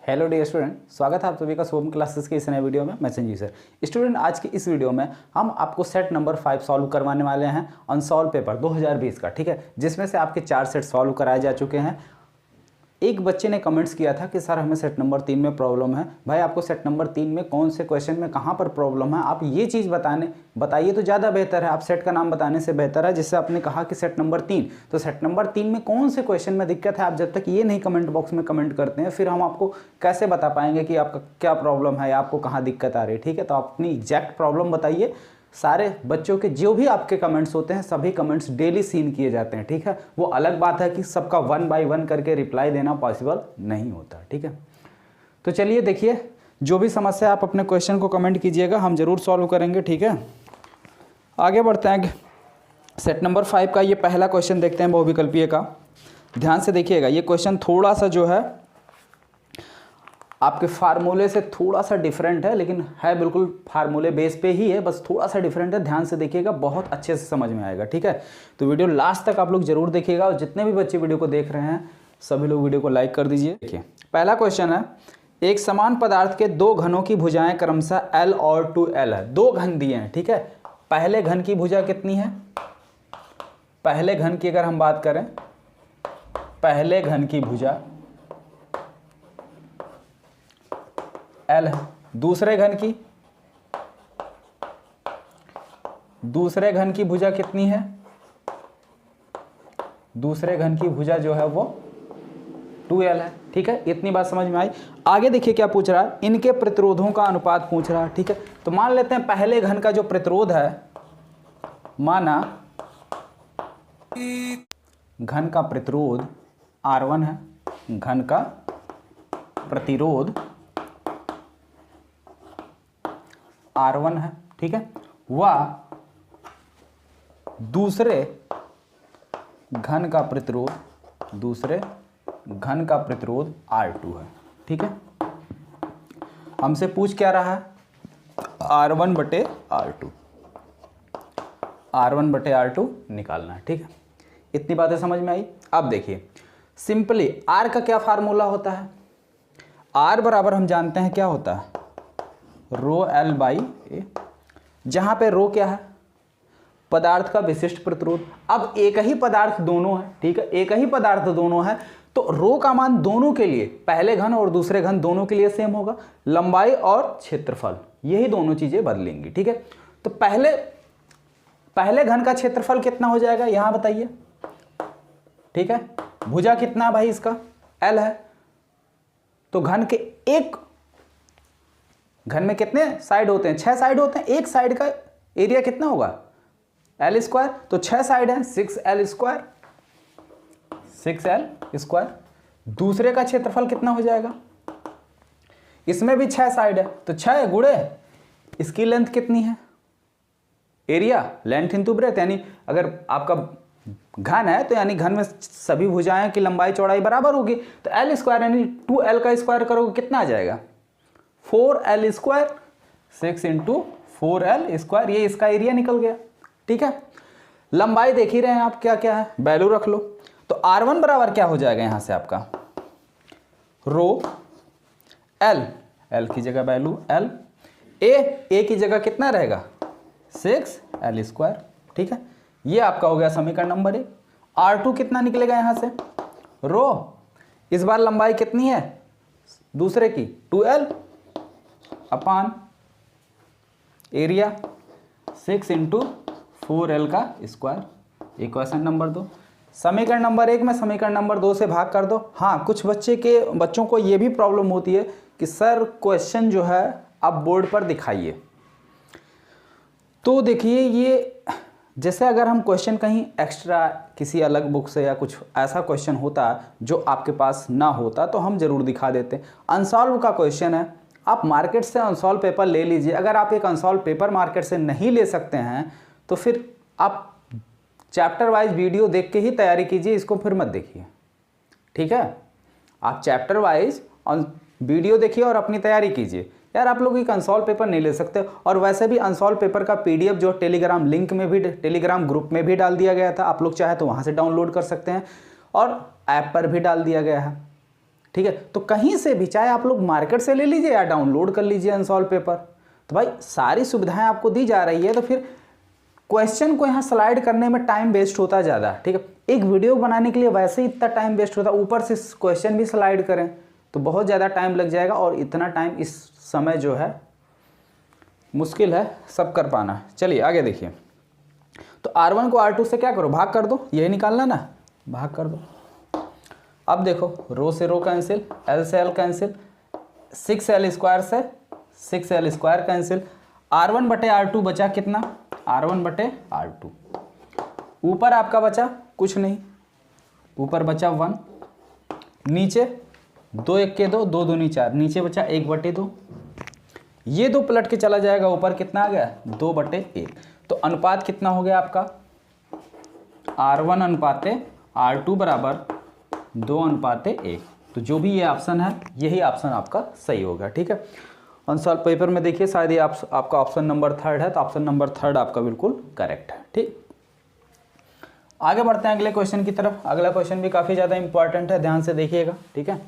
Hello dear student, स्वागत है आप सभी का सोम क्लासेस के इस नए वीडियो में। मैं संजीव सर। स्टूडेंट, आज की इस वीडियो में हम आपको सेट नंबर 5 सॉल्व करवाने वाले हैं अनसॉल्व पेपर 2020 का, ठीक है, जिसमें से आपके 4 सेट सॉल्व कराए जा चुके हैं। एक बच्चे ने कमेंट्स किया था कि सर हमें सेट नंबर 3 में प्रॉब्लम है। भाई आपको सेट नंबर 3 में कौन से क्वेश्चन में कहाँ पर प्रॉब्लम है, आप ये चीज़ बताइए तो ज़्यादा बेहतर है। आप सेट का नाम बताने से बेहतर है। जिससे आपने कहा कि सेट नंबर 3, तो सेट नंबर 3 में कौन से क्वेश्चन में दिक्कत है, आप जब तक ये नहीं कमेंट बॉक्स में कमेंट करते हैं फिर हम आपको कैसे बता पाएंगे कि आपका क्या प्रॉब्लम है या आपको कहाँ दिक्कत आ रही है। ठीक है, तो आप अपनी एग्जैक्ट प्रॉब्लम बताइए। सारे बच्चों के जो भी आपके कमेंट्स होते हैं सभी कमेंट्स डेली सीन किए जाते हैं। ठीक है, वो अलग बात है कि सबका 1 बाय 1 करके रिप्लाई देना पॉसिबल नहीं होता। ठीक है, तो चलिए देखिए, जो भी समस्या आप अपने क्वेश्चन को कमेंट कीजिएगा, हम जरूर सॉल्व करेंगे। ठीक है, आगे बढ़ते हैं। सेट नंबर 5 का ये पहला क्वेश्चन देखते हैं बहुविकल्पीय का। ध्यान से देखिएगा, ये क्वेश्चन थोड़ा सा जो है आपके फार्मूले से थोड़ा सा डिफरेंट है, लेकिन है बिल्कुल फार्मूले बेस पे ही है, बस थोड़ा सा डिफरेंट है। ध्यान से देखिएगा, बहुत अच्छे से समझ में आएगा। ठीक है, तो वीडियो लास्ट तक आप लोग जरूर देखिएगा और जितने भी बच्चे वीडियो को देख रहे हैं सभी लोग वीडियो को लाइक कर दीजिए। देखिए पहला क्वेश्चन है, एक समान पदार्थ के दो घनों की भुजाएं क्रमशः L और 2L है। दो घन दिए हैं। ठीक है, पहले घन की भुजा कितनी है? पहले घन की अगर हम बात करें, पहले घन की भुजा L है। दूसरे घन की भुजा कितनी है? दूसरे घन की भुजा जो है वो 2L है। ठीक है, इतनी बात समझ में आई। आगे देखिए क्या पूछ रहा है, इनके प्रतिरोधों का अनुपात पूछ रहा है। ठीक है, तो मान लेते हैं पहले घन का जो प्रतिरोध है, माना घन का प्रतिरोध R1 है, घन का प्रतिरोध R1 है। ठीक है, वह दूसरे घन का प्रतिरोध R2 है। ठीक है, हमसे पूछ क्या रहा है? R1 बटे R2 निकालना है। ठीक है, इतनी बातें समझ में आई। अब देखिए सिंपली R का क्या फार्मूला होता है? R बराबर हम जानते हैं क्या होता है, रो L बाई ए, जहां पे रो क्या है? पदार्थ का विशिष्ट प्रतिरोध। अब एक ही पदार्थ दोनों है। ठीक है, एक ही पदार्थ दोनों है, तो रो का मान दोनों के लिए, पहले घन और दूसरे घन दोनों के लिए सेम होगा। लंबाई और क्षेत्रफल, यही दोनों चीजें बदलेंगी। ठीक है, तो पहले घन का क्षेत्रफल कितना हो जाएगा यहां बताइए। ठीक है, भुजा कितना भाई इसका? L है। तो घन के एक घन में कितने साइड होते हैं? 6 साइड होते हैं। एक साइड का एरिया कितना होगा? L square. तो 6 साइड है, 6L स्क्वायर। दूसरे का क्षेत्रफल कितना हो जाएगा? इसमें भी 6 साइड है, तो 6 गुणे इसकी लेंथ कितनी है? एरिया लेंथ इंटू ब्रेथ, यानी अगर आपका घन है तो यानी घन में सभी भुजाएं की लंबाई चौड़ाई बराबर होगी। तो L स्क्वायर यानी 2L का स्क्वायर करोगे कितना आ जाएगा? 4L square. 6 into 4L square, ये इसका एरिया निकल गया। ठीक है, लंबाई देख ही रहे हैं आप, क्या क्या है, वैल्यू रख लो। तो R1 बराबर क्या हो जाएगा यहां से आपका? रो L की जगह वैल्यू L, ए की जगह कितना रहेगा? 6L square. ठीक है, ये आपका हो गया समीकरण नंबर 1। R2 कितना निकलेगा यहां से? रो, इस बार लंबाई कितनी है दूसरे की? 2L अपान एरिया 6 इंटू 4L का स्क्वायर। Equation number 2। समीकरण नंबर 1 में समीकरण नंबर 2 से भाग कर दो। हाँ, कुछ बच्चों को ये भी प्रॉब्लम होती है कि सर क्वेश्चन जो है आप बोर्ड पर दिखाइए। तो देखिए, ये जैसे अगर हम क्वेश्चन कहीं एक्स्ट्रा किसी अलग बुक से या कुछ ऐसा क्वेश्चन होता जो आपके पास ना होता तो हम जरूर दिखा देते। अनसॉल्व का क्वेश्चन है, आप मार्केट से अनसॉल्व पेपर ले लीजिए। अगर आप एक अनसॉल्व पेपर मार्केट से नहीं ले सकते हैं तो फिर आप चैप्टर वाइज वीडियो देख के ही तैयारी कीजिए, इसको फिर मत देखिए। ठीक है, आप चैप्टर वाइज वीडियो देखिए और अपनी तैयारी कीजिए। यार आप लोग एक अनसॉल्व पेपर नहीं ले सकते। और वैसे भी अनसॉल्व पेपर का PDF जो टेलीग्राम लिंक में भी, टेलीग्राम ग्रुप में भी डाल दिया गया था, आप लोग चाहे तो वहाँ से डाउनलोड कर सकते हैं और ऐप पर भी डाल दिया गया है। ठीक है। तो कहीं से भी, चाहे आप लोग मार्केट से ले लीजिए या डाउनलोड कर लीजिए अनसॉल्व पेपर, तो भाई सारी सुविधाएं आपको दी जा रही है, तो फिर क्वेश्चन को यहाँ स्लाइड करने में टाइम वेस्ट होता ज़्यादा, ठीक है। एक वीडियो बनाने के लिए वैसे ही इतना टाइम वेस्ट होता है, ऊपर से क्वेश्चन भी स्लाइड करें तो बहुत ज़्यादा टाइम लग जाएगा, और इतना टाइम इस समय जो है मुश्किल है सब कर पाना। चलिए आगे देखिए। तो R1 को R2 से क्या करो, भाग कर दो, यही निकालना ना, भाग कर दो। अब देखो, रो से रो कैंसिल, L से L कैंसिल, 6L स्क्वायर से 6L स्क्वायर कैंसिल, R1 बटे R2 बचा कितना, R1 बटे R2। ऊपर आपका बचा कुछ नहीं, ऊपर बचा 1, नीचे 2 1 के 2, 2 दूनी 4, नीचे बचा 1 बटे 2। ये 2 पलट के चला जाएगा, ऊपर कितना आ गया 2 बटे 1। तो अनुपात कितना हो गया आपका, R1 अनुपाते R2 बराबर 2 अनुपाते 1। तो जो भी ये ऑप्शन है, यही ऑप्शन आपका सही होगा, ठीक है। अनसॉल्व पेपर में देखिए शायद ये आपका ऑप्शन नंबर 3 है, तो ऑप्शन नंबर 3 आपका बिल्कुल करेक्ट है, ठीक। आगे बढ़ते हैं अगले क्वेश्चन की तरफ। अगला क्वेश्चन भी काफ़ी ज़्यादा इंपॉर्टेंट है, ध्यान से देखिएगा, ठीक है।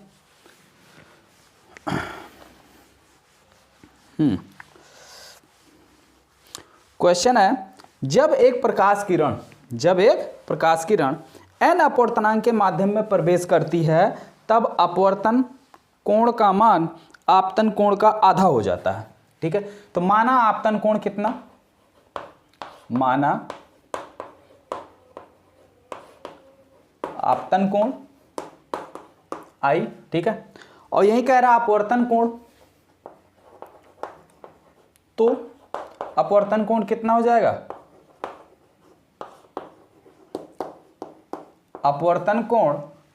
क्वेश्चन है, जब एक प्रकाश किरण n अपवर्तनांक के माध्यम में प्रवेश करती है, तब अपवर्तन कोण का मान आपतन कोण का आधा हो जाता है, ठीक है। तो माना आपतन कोण कितना, माना आपतन कोण I, ठीक है। और यही कह रहा अपवर्तन कोण, तो अपवर्तन कोण कितना हो जाएगा, अपवर्तन कोण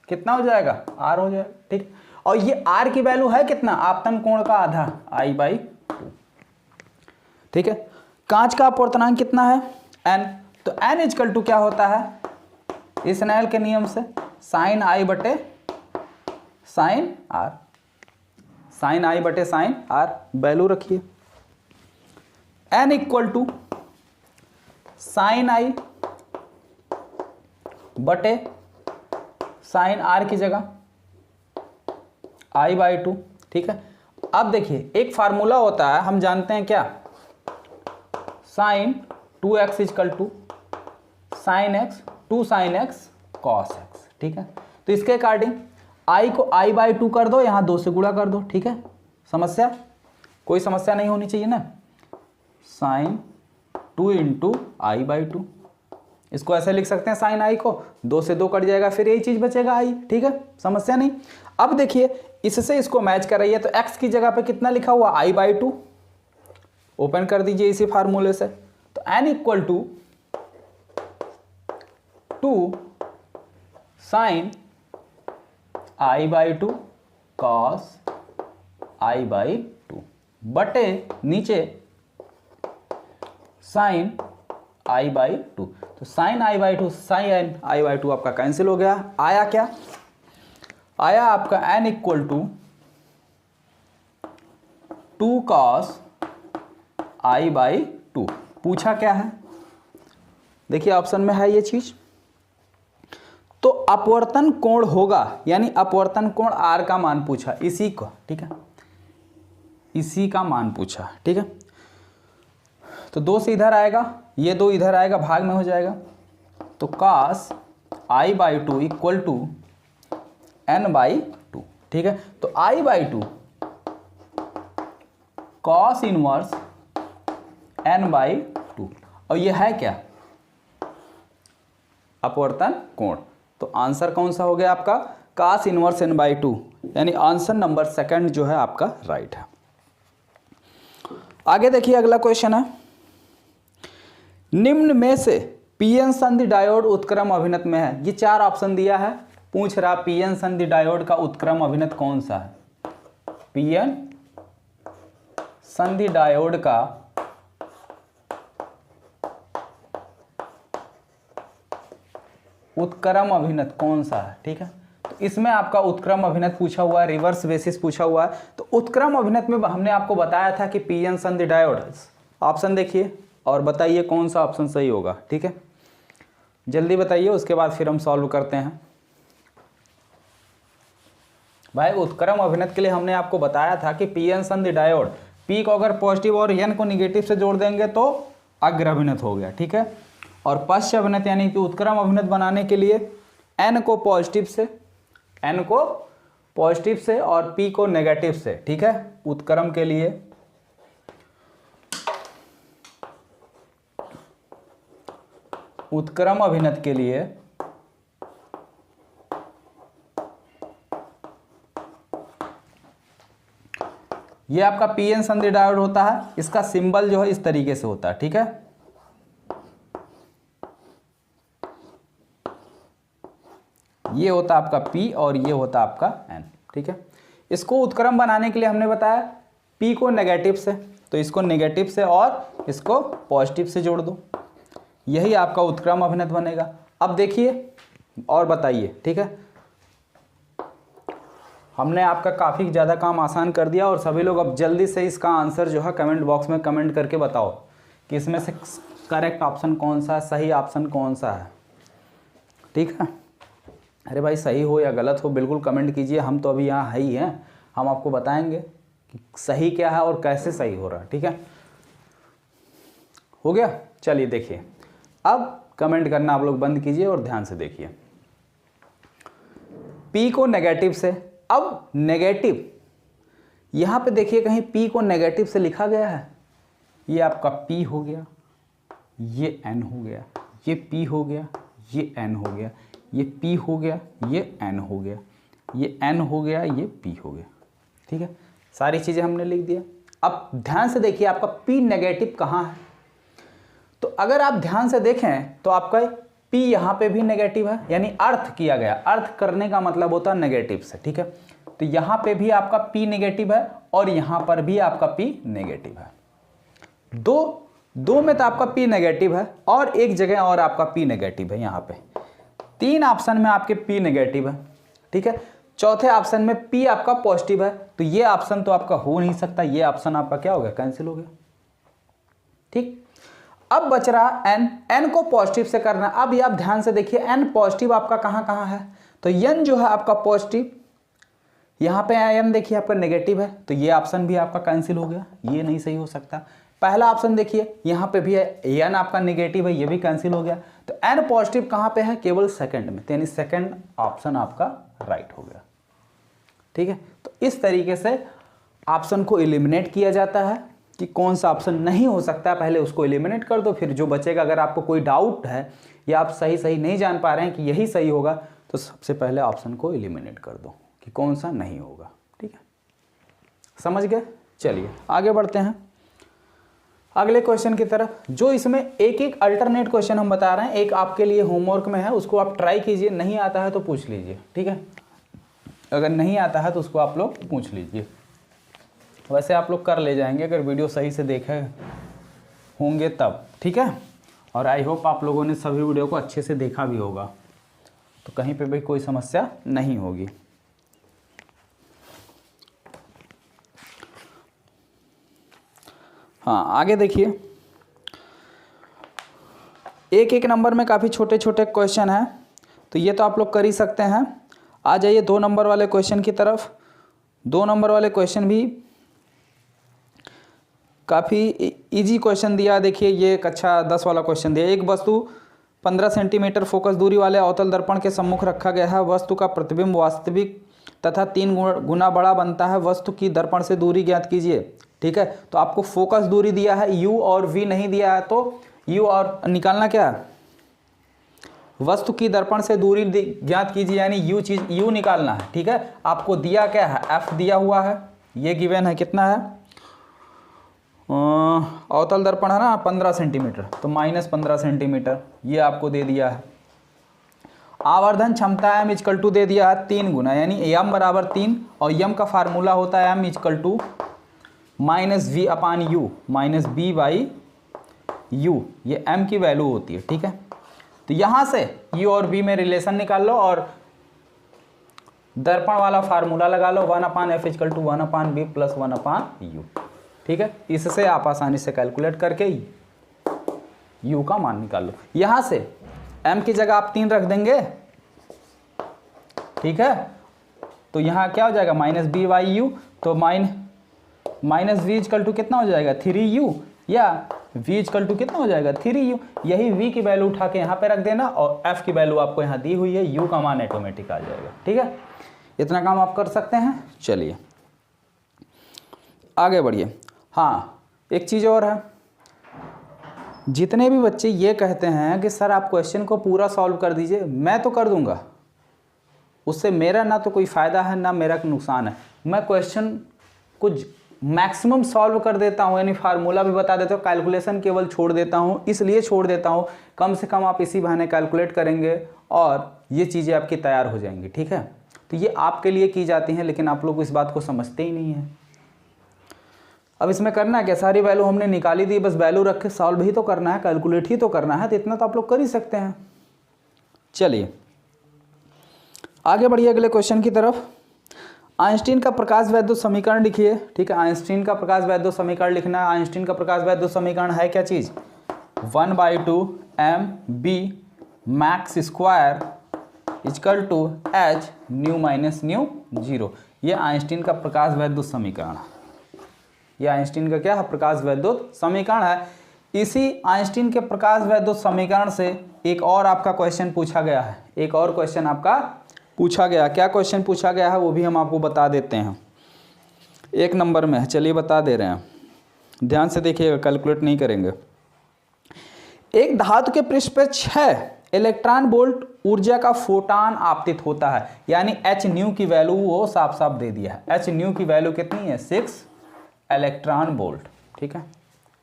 कितना हो जाएगा, R हो जाएगा, ठीक। और ये R की वैल्यू है कितना, आपतन कोण का आधा, I/2, ठीक है। कांच का अपवर्तनांक कितना है, n। तो n इक्वल टू क्या होता है स्नेल के नियम से, साइन I बटे साइन R, साइन I बटे साइन R। वैल्यू रखिए, n equal to sine I बटे साइन R की जगह I/2, ठीक है। अब देखिए एक फार्मूला होता है, हम जानते हैं क्या, sine 2x equal to sine x 2 sine x cos x, ठीक है। तो इसके अकॉर्डिंग I को I/2 कर दो, यहाँ 2 से गुणा कर दो, ठीक है। समस्या, कोई समस्या नहीं होनी चाहिए ना। साइन 2 इंटू I/2, इसको ऐसे लिख सकते हैं, साइन I को 2 से 2 कट जाएगा, फिर यही चीज बचेगा I, ठीक है, समस्या नहीं। अब देखिए इससे इसको मैच कर रही है, तो x की जगह पे कितना लिखा हुआ I/2, ओपन कर दीजिए इसी फार्मूले से। तो n equal to 2 sine I/2 cos I/2 बटे नीचे साइन I/2। तो साइन I/2 साइन I/2 आपका कैंसिल हो गया। आया क्या, आया आपका n equal to 2 cos I/2। पूछा क्या है, देखिए ऑप्शन में है ये चीज। तो अपवर्तन कोण होगा, यानी अपवर्तन कोण R का मान पूछा, इसी को, ठीक है, इसी का मान पूछा, ठीक है। तो 2 से इधर आएगा, ये 2 इधर आएगा, भाग में हो जाएगा। तो cos I/2 equal to n/2, ठीक है। तो I/2 cos इनवर्स n/2, और ये है क्या, अपवर्तन कोण। तो आंसर कौन सा हो गया आपका, cos इनवर्स n/2, यानी आंसर नंबर 2 जो है आपका राइट है। आगे देखिए अगला क्वेश्चन है, निम्न में से पीएन संधि डायोड उत्क्रम अभिनत में है। ये 4 ऑप्शन दिया है, पूछ रहा पीएन संधि डायोड का उत्क्रम अभिनत कौन सा है। पीएन संधि डायोड का उत्क्रम अभिनत कौन सा है, ठीक है। तो इसमें आपका उत्क्रम अभिनत पूछा हुआ है, रिवर्स बेसिस पूछा हुआ है। तो उत्क्रम अभिनत में हमने आपको बताया था कि पीएन संधि डायोड। ऑप्शन देखिए और बताइए कौन सा ऑप्शन सही होगा, ठीक है, जल्दी बताइए, उसके बाद फिर हम सॉल्व करते हैं। भाई उत्क्रम अभिनत के लिए हमने आपको बताया था कि पी एन संधि डायोड, पी को अगर पॉजिटिव और एन को निगेटिव से जोड़ देंगे तो अग्र अभिनत हो गया, ठीक है। और पश्च अभिनत यानी कि उत्क्रम अभिनत बनाने के लिए एन को पॉजिटिव से और पी को नेगेटिव से, ठीक है। उत्क्रम के लिए उत्क्रम अभिनत के लिए ये आपका पी एन संधि डायोड होता है। इसका सिंबल जो है इस तरीके से होता है, ठीक है। ये होता आपका P और ये होता आपका N, ठीक है। इसको उत्क्रम बनाने के लिए हमने बताया P को नेगेटिव से, तो इसको नेगेटिव से और इसको पॉजिटिव से जोड़ दो, यही आपका उत्क्रम अभिनत बनेगा। अब देखिए और बताइए, ठीक है। हमने आपका काफ़ी ज़्यादा काम आसान कर दिया और सभी लोग अब जल्दी से इसका आंसर जो है कमेंट बॉक्स में कमेंट करके बताओ कि इसमें से करेक्ट ऑप्शन कौन सा है, सही ऑप्शन कौन सा है, ठीक है। अरे भाई सही हो या गलत हो बिल्कुल कमेंट कीजिए, हम तो अभी यहाँ है ही हैं, हम आपको बताएंगे कि सही क्या है और कैसे सही हो रहा है, ठीक है। हो गया, चलिए देखिए अब कमेंट करना आप लोग बंद कीजिए और ध्यान से देखिए। P को नेगेटिव से, अब नेगेटिव यहाँ पे देखिए कहीं P को नेगेटिव से लिखा गया है, ये आपका P हो गया, ये N हो गया, ये P हो गया, ये N हो गया, ये P हो गया, ये N हो गया, ये N हो गया, ये P हो गया, ठीक है। सारी चीज़ें हमने लिख दिया। अब ध्यान से देखिए आपका P नेगेटिव कहाँ है, तो अगर आप ध्यान से देखें तो आपका P यहाँ पे भी नेगेटिव है, यानी अर्थ किया गया, अर्थ करने का मतलब होता है नेगेटिव से, ठीक है। तो यहाँ पे भी आपका P नेगेटिव है और यहाँ पर भी आपका P नेगेटिव है। दो में तो आपका P नेगेटिव है और एक जगह और आपका P नेगेटिव है। यहाँ पे 3 ऑप्शन में आपके P नेगेटिव है, ठीक है। चौथे ऑप्शन में P आपका पॉजिटिव है, तो ये ऑप्शन तो आपका हो नहीं सकता, ये ऑप्शन आपका क्या हो गया, कैंसिल हो गया, ठीक। अब बच रहा N को पॉजिटिव से करना। अब ये आप ध्यान से देखिए N पॉजिटिव आपका कहाँ कहाँ है, तो N जो है आपका पॉजिटिव, यहाँ पे N देखिए आपका नेगेटिव है, तो ये ऑप्शन भी आपका कैंसिल हो गया, ये नहीं सही हो सकता। पहला ऑप्शन देखिए यहाँ पे भी है N आपका नेगेटिव है, ये भी कैंसिल हो गया। तो N पॉजिटिव कहाँ पे है, केवल सेकंड में, यानी सेकंड ऑप्शन आपका राइट हो गया, ठीक है। तो इस तरीके से ऑप्शन को एलिमिनेट किया जाता है कि कौन सा ऑप्शन नहीं हो सकता, पहले उसको एलिमिनेट कर दो, फिर जो बचेगा, अगर आपको कोई डाउट है या आप सही नहीं जान पा रहे हैं कि यही सही होगा, तो सबसे पहले ऑप्शन को एलिमिनेट कर दो कि कौन सा नहीं होगा, ठीक है। समझ गए, चलिए आगे बढ़ते हैं अगले क्वेश्चन की तरफ। जो इसमें एक अल्टरनेट क्वेश्चन हम बता रहे हैं, एक आपके लिए होमवर्क में है, उसको आप ट्राई कीजिए, नहीं आता है तो पूछ लीजिए, ठीक है। अगर नहीं आता है तो उसको आप लोग पूछ लीजिए, वैसे आप लोग कर ले जाएंगे अगर वीडियो सही से देखे होंगे तब, ठीक है। और आई होप आप लोगों ने सभी वीडियो को अच्छे से देखा भी होगा, तो कहीं पे भी कोई समस्या नहीं होगी। हाँ आगे देखिए, एक नंबर में काफ़ी छोटे छोटे क्वेश्चन हैं, तो ये तो आप लोग कर ही सकते हैं। आ जाइए 2 नंबर वाले क्वेश्चन की तरफ। 2 नंबर वाले क्वेश्चन भी काफ़ी इजी क्वेश्चन दिया। देखिए ये कक्षा 10 वाला क्वेश्चन दिया। एक वस्तु 15 सेंटीमीटर फोकस दूरी वाले अवतल दर्पण के सम्मुख रखा गया है। वस्तु का प्रतिबिंब वास्तविक तथा 3 गुना बड़ा बनता है। वस्तु की दर्पण से दूरी ज्ञात कीजिए, ठीक है। तो आपको फोकस दूरी दिया है, U और V नहीं दिया है, तो U और निकालना क्या है, वस्तु की दर्पण से दूरी ज्ञात कीजिए, यानी U निकालना है, ठीक है। आपको दिया क्या है, F दिया हुआ है, ये गिवन है, कितना है, अवतल दर्पण है ना 15 सेंटीमीटर, तो -15 सेंटीमीटर ये आपको दे दिया है। आवर्धन क्षमता m इक्वल टू दे दिया है 3 गुना, यानी m बराबर 3, और m का फार्मूला होता है m equal to -v upon u minus b by u, ये m की वैल्यू होती है, ठीक है। तो यहाँ से u और b में रिलेशन निकाल लो और दर्पण वाला फार्मूला लगा लो, 1/f equal to 1/b plus 1/u, ठीक है। इससे आप आसानी से कैलकुलेट करके u का मान निकाल लो। यहाँ से m की जगह आप 3 रख देंगे, ठीक है, तो यहाँ क्या हो जाएगा माइनस बी बाई यू, तो माइनस वी इजकल टू कितना हो जाएगा 3u, या v इजकल टू कितना हो जाएगा 3u। यही v की वैल्यू उठा के यहाँ पे रख देना और f की वैल्यू आपको यहाँ दी हुई है, u का मान ऑटोमेटिक आ जाएगा। ठीक है, इतना काम आप कर सकते हैं। चलिए आगे बढ़िए। हाँ एक चीज़ और है, जितने भी बच्चे ये कहते हैं कि सर आप क्वेश्चन को पूरा सॉल्व कर दीजिए, मैं तो कर दूंगा, उससे मेरा ना तो कोई फ़ायदा है ना मेरा नुकसान है। मैं क्वेश्चन कुछ मैक्सिमम सॉल्व कर देता हूँ, यानी फार्मूला भी बता देता हूँ, कैलकुलेशन केवल छोड़ देता हूँ। इसलिए छोड़ देता हूँ कम से कम आप इसी बहाने कैलकुलेट करेंगे और ये चीज़ें आपकी तैयार हो जाएंगी। ठीक है, तो ये आपके लिए की जाती हैं, लेकिन आप लोग इस बात को समझते ही नहीं हैं। अब इसमें करना है क्या, सारी वैल्यू हमने निकाली दी, बस वैल्यू रख के सॉल्व ही तो करना है, कैलकुलेट ही तो करना है, तो इतना तो आप लोग कर ही सकते हैं। चलिए आगे बढ़िए अगले क्वेश्चन की तरफ। आइंस्टीन का प्रकाश वैद्युत समीकरण लिखिए। ठीक है, आइंस्टीन का प्रकाश वैद्युत समीकरण लिखना है। आइंस्टीन का प्रकाश वैद्युत समीकरण है क्या चीज़, 1/2 mb max square equal to h nu minus nu 0। ये आइंस्टीन का प्रकाश वैद्युत समीकरण है। ये आइंस्टीन का क्या है, प्रकाश वैद्युत समीकरण है। इसी आइंस्टीन के प्रकाश वैद्युत समीकरण से एक और आपका क्वेश्चन पूछा गया है, एक और क्वेश्चन आपका पूछा गया। क्या क्वेश्चन पूछा गया है वो भी हम आपको बता देते हैं, 1 नंबर में है। चलिए बता दे रहे हैं, ध्यान से देखिएगा, कैलकुलेट नहीं करेंगे। एक धातु के पृष्ठ पर 6 इलेक्ट्रॉन वोल्ट ऊर्जा का फोटान आपतित होता है, यानी एच न्यू की वैल्यू वो साफ साफ दे दिया है। एच न्यू की वैल्यू कितनी है, 6 इलेक्ट्रॉन वोल्ट। ठीक है,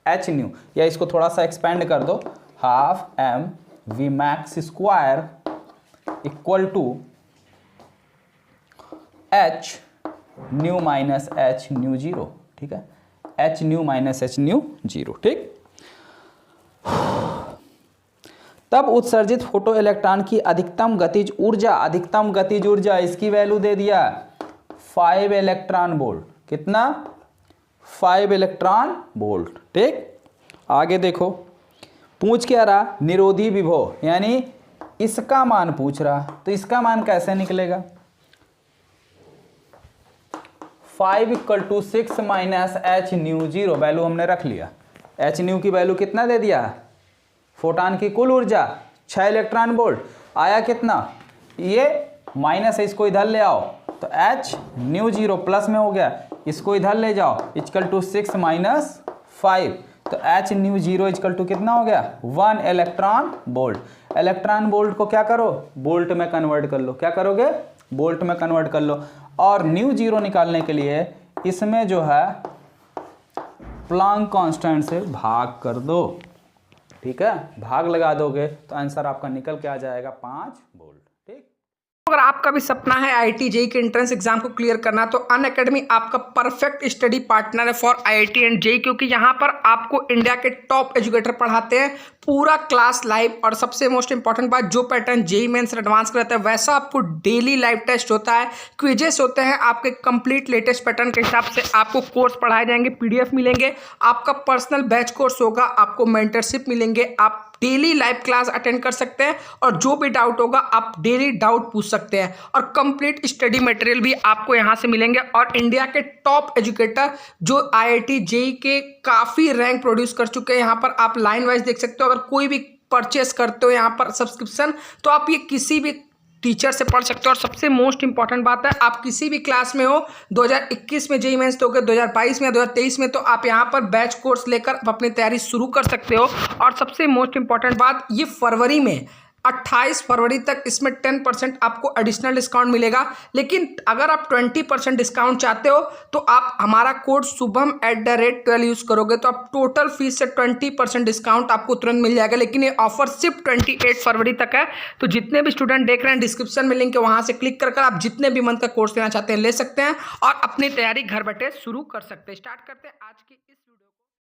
एच न्यू, या इसको थोड़ा सा एक्सपेंड कर दो, half M V max square equal to H nu minus H nu 0। ठीक है, H nu minus H nu 0। ठीक, तब उत्सर्जित फोटो इलेक्ट्रॉन की अधिकतम गतिज ऊर्जा, इसकी वैल्यू दे दिया 5 इलेक्ट्रॉन वोल्ट। कितना, 5 इलेक्ट्रॉन वोल्ट। ठीक, आगे देखो पूछ क्या रहा, निरोधी विभव, यानी इसका मान पूछ रहा, तो इसका मान कैसे निकलेगा, 5 equal to 6 minus H nu 0, value हमने रख लिया। एच न्यू की वैल्यू कितना दे दिया, फोटान की कुल ऊर्जा 6 इलेक्ट्रॉन वोल्ट, आया कितना, ये माइनस है, इसको इधर ले आओ तो एच न्यू 0 प्लस में हो गया, इसको इधर ले जाओ इक्वल टू 6 माइनस 5, तो एच न्यू 0 इक्वल टू कितना हो गया 1 इलेक्ट्रॉन वोल्ट। इलेक्ट्रॉन वोल्ट को क्या करो, वोल्ट में कन्वर्ट कर लो। क्या करोगे, वोल्ट में कन्वर्ट कर लो। और न्यू 0 निकालने के लिए इसमें जो है प्लांक कांस्टेंट से भाग कर दो। ठीक है, भाग लगा दोगे तो आंसर आपका निकल के आ जाएगा 5 वोल्ट। ठीक, अगर आपका भी सपना है IIT JEE के एंट्रेंस एग्जाम को क्लियर करना, तो अनअकैडमी आपका परफेक्ट स्टडी पार्टनर है फॉर IIT एंड JEE, क्योंकि यहाँ पर आपको इंडिया के टॉप एजुकेटर पढ़ाते हैं, पूरा क्लास लाइव। और सबसे मोस्ट इंपॉर्टेंट बात, जो पैटर्न JEE मेंस एडवांस का रहता है वैसा आपको डेली लाइव टेस्ट होता है, क्विजेस होते हैं, आपके कंप्लीट लेटेस्ट पैटर्न के हिसाब से आपको कोर्स पढ़ाए जाएंगे, PDF मिलेंगे, आपका पर्सनल बैच कोर्स होगा, आपको मेंटरशिप मिलेंगे, आप डेली लाइव क्लास अटेंड कर सकते हैं और जो भी डाउट होगा आप डेली डाउट पूछ सकते हैं। और कंप्लीट स्टडी मटेरियल भी आपको यहाँ से मिलेंगे। और इंडिया के टॉप एजुकेटर जो IIT JEE के काफ़ी रैंक प्रोड्यूस कर चुके हैं, यहाँ पर आप लाइन वाइज देख सकते हो। अगर कोई भी परचेस करते हो यहाँ पर सब्सक्रिप्शन, तो आप ये किसी भी टीचर से पढ़ सकते हो। और सबसे मोस्ट इंपॉर्टेंट बात है, आप किसी भी क्लास में हो, 2021 में JEE मेंस दोगे, 2022 में या 2023 में, तो आप यहाँ पर बैच कोर्स लेकर अपनी तैयारी शुरू कर सकते हो। और सबसे मोस्ट इंपॉर्टेंट बात, ये फरवरी में 28 फरवरी तक इसमें 10% आपको एडिशनल डिस्काउंट मिलेगा। लेकिन अगर आप 20% डिस्काउंट चाहते हो तो आप हमारा कोड शुभम @12 यूज़ करोगे, तो आप टोटल फीस से 20% डिस्काउंट आपको तुरंत मिल जाएगा। लेकिन ये ऑफर सिर्फ 28 फरवरी तक है। तो जितने भी स्टूडेंट देख रहे हैं, डिस्क्रिप्शन में लिंक है, वहाँ से क्लिक कर आप जितने भी मंथ का कोर्स लेना चाहते हैं ले सकते हैं और अपनी तैयारी घर बैठे शुरू कर सकते हैं। स्टार्ट करते हैं आज की इस